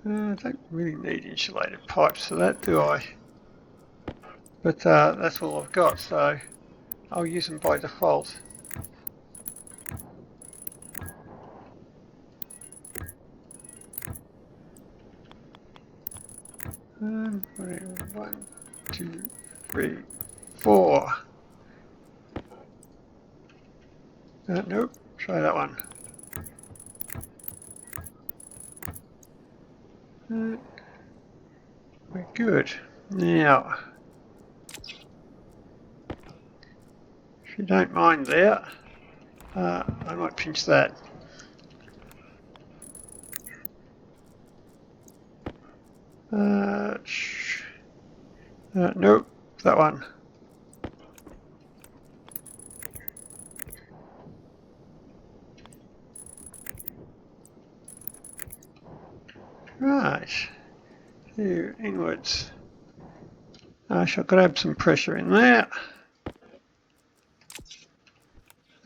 I don't really need insulated pipes for that, do I? But that's all I've got, so I'll use them by default. And 1, 2, 3, 4. Nope, try that one. We're good. Now, If you don't mind there, I might pinch that. Nope, that one. Right, here inwards. I shall grab some pressure in there.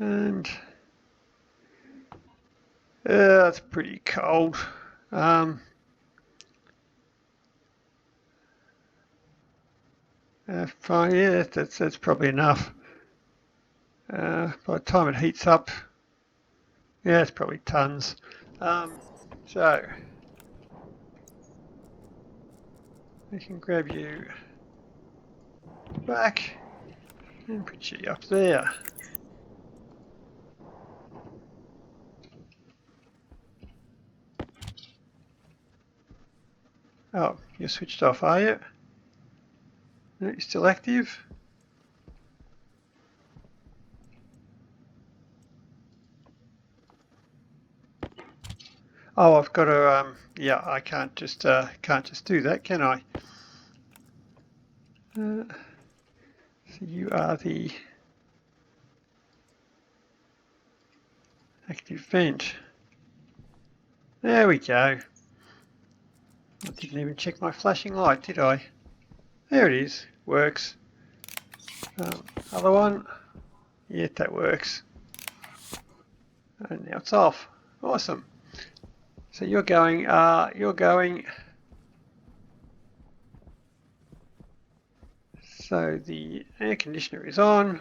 And that's pretty cold. Fine, yeah, that's probably enough. By the time it heats up, yeah, it's probably tons. So we can grab you back and put you up there. Oh, you're switched off, are you? No, you're still active? Oh, I've got to. Yeah, I can't just do that, can I? So you are the active vent. There we go. I didn't even check my flashing light, did I? There it is. Works. Other one. Yeah, that works. And now it's off. Awesome. So you're going. So the air conditioner is on.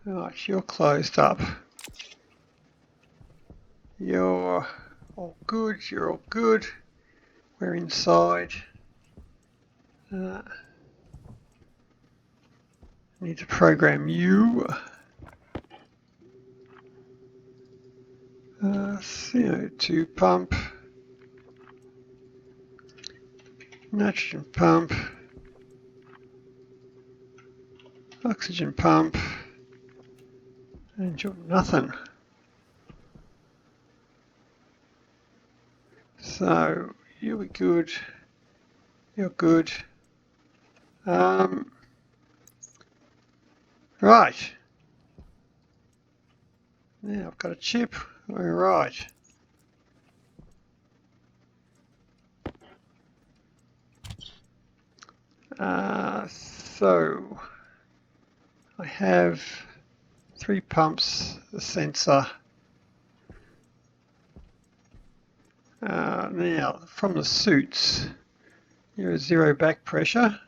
Right, you're closed up. You're all good. You're all good. We're inside. Need to program you. CO2 pump. Nitrogen pump. Oxygen pump. And you're nothing. So you'll be good. You're good. Right. Now I've got a chip. All right. So I have 3 pumps, a sensor. Now from the suits, you're a 0 back pressure.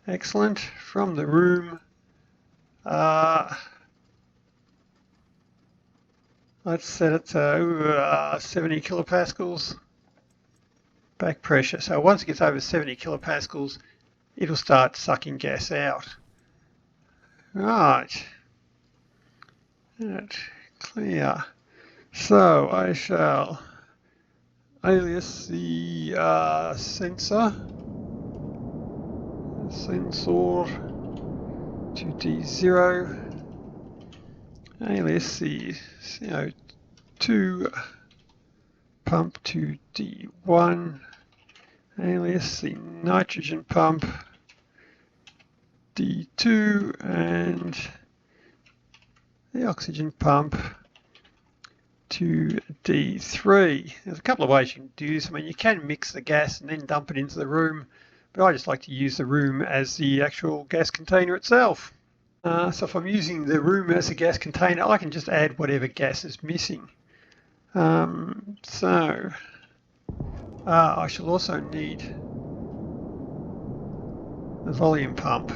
Excellent. From the room, let's set it to 70 kilopascals back pressure. So once it gets over 70 kilopascals, it'll start sucking gas out. Right. That clear. So I shall alias the sensor to D0, alias the CO2 pump to D1, alias the nitrogen pump D2, and the oxygen pump to D3. There's a couple of ways you can do this. I mean, you can mix the gas and then dump it into the room, but I just like to use the room as the actual gas container itself. So if I'm using the room as a gas container, I can just add whatever gas is missing. I shall also need the volume pump.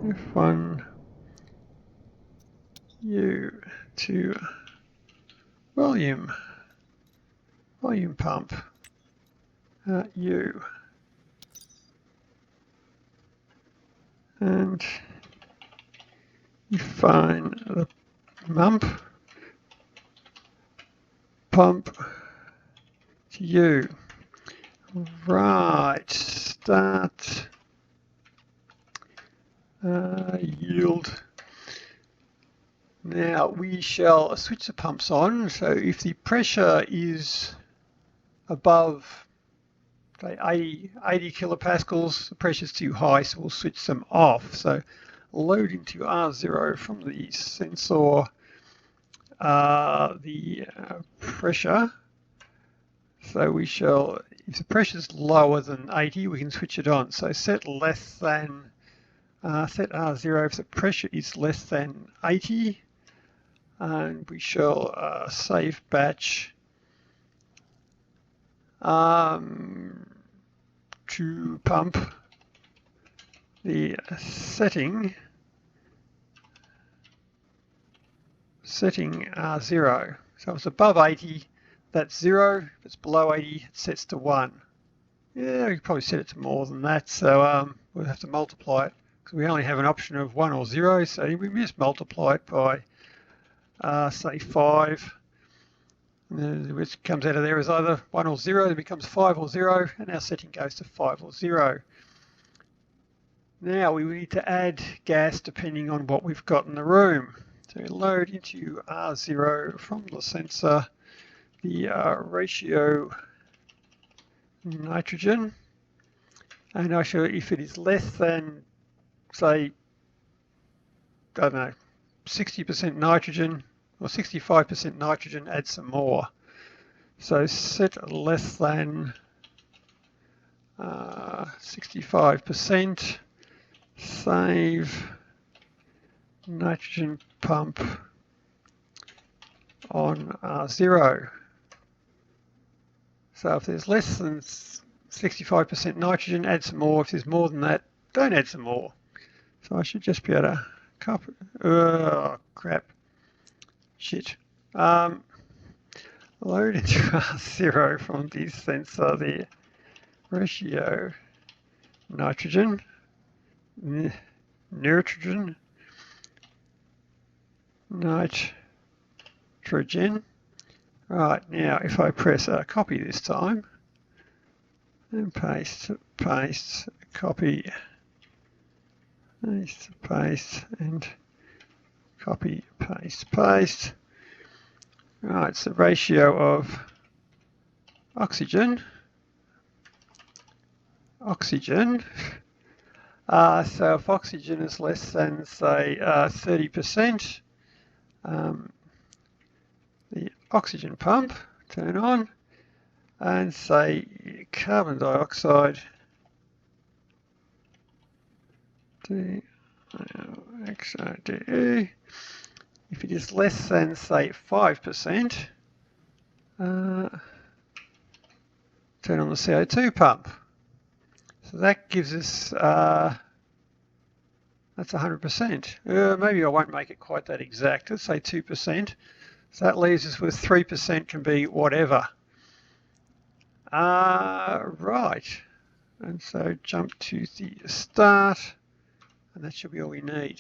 F1 U to volume pump U, and you find the pump pump to you. Right, start yield. Now we shall switch the pumps on. So if the pressure is above, say, 80 kilopascals, the pressure is too high, so we'll switch them off. So load into R0 from the sensor the pressure. So we shall, if the pressure is lower than 80, we can switch it on. So set less than, set R0 if the pressure is less than 80, and we shall save batch to pump the setting R0. So if it's above 80, that's 0. If it's below 80, it sets to 1. Yeah, we could probably set it to more than that, so we'll have to multiply it, because we only have an option of 1 or 0, so we just multiply it by, say, 5. Which comes out of there as either 1 or 0, it becomes 5 or 0, and our setting goes to 5 or 0. Now we need to add gas depending on what we've got in the room. So load into R0 from the sensor the ratio nitrogen, and I shall, if it is less than, say, I don't know, 60% nitrogen or 65% nitrogen, add some more. So set less than 65%, save nitrogen pump on R0. So if there's less than 65% nitrogen, add some more. If there's more than that, don't add some more. So I should just be able to copy. Oh, crap. Shit. Load into R0 from the sensor the ratio nitrogen, nitrogen. Right, now if I press copy this time, and paste, copy, paste, and copy, paste. Right, it's the ratio of oxygen. So if oxygen is less than, say, 30%, the oxygen pump, turn on, and say carbon dioxide, DOXIDE. If it is less than, say, 5%, turn on the CO2 pump. So that gives us, that's 100%. Maybe I won't make it quite that exact. Let's say 2%. So that leaves us with 3% can be whatever. Right. And so jump to the start, and that should be all we need.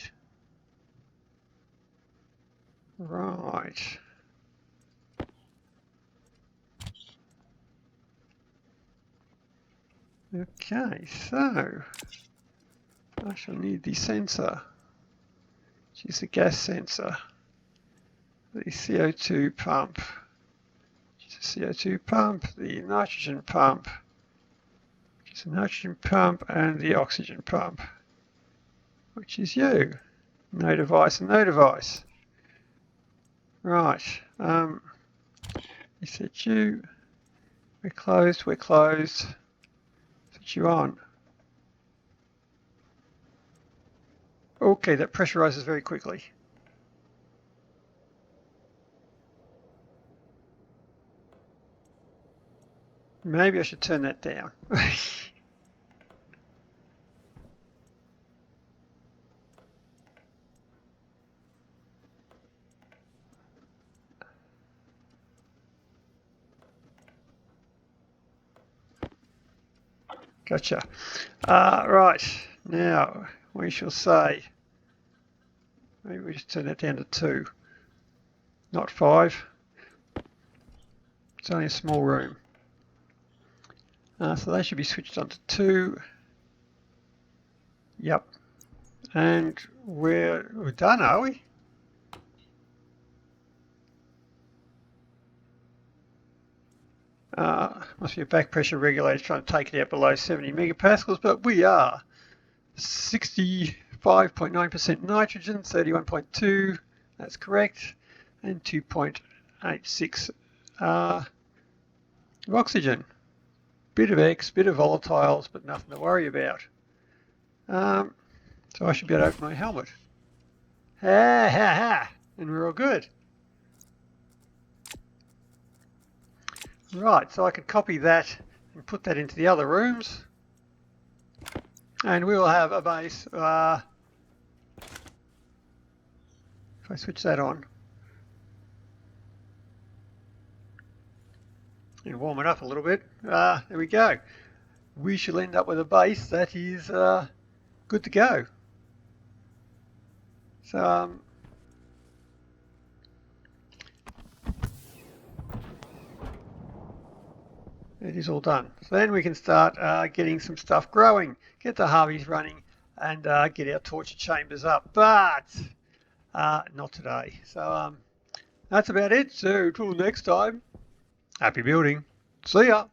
Right. Okay, so I shall need the sensor, which is the gas sensor, the CO2 pump, which is the CO2 pump, the nitrogen pump, which is the nitrogen pump, and the oxygen pump, which is you. No device and no device. Right. You set you. We're closed. Set you on. Okay, that pressurizes very quickly. Maybe I should turn that down. Gotcha. Right, now we shall say, maybe we just turn that down to 2, not 5. It's only a small room. So they should be switched on to 2. Yep. And we're done, are we? Must be a back pressure regulator trying to take it out below 70 megapascals, but we are. 65.9% nitrogen, 31.2, that's correct, and 2.86 oxygen. Bit of X, bit of volatiles, but nothing to worry about. So I should be able to open my helmet. Ha ha ha! And we're all good. Right, so I can copy that and put that into the other rooms. And we will have a base. If I switch that on and warm it up a little bit, there we go. We shall end up with a base that is good to go. So it is all done. So then we can start getting some stuff growing, get the harveys running, and get our torture chambers up. But not today. So that's about it. So till next time, happy building. See ya.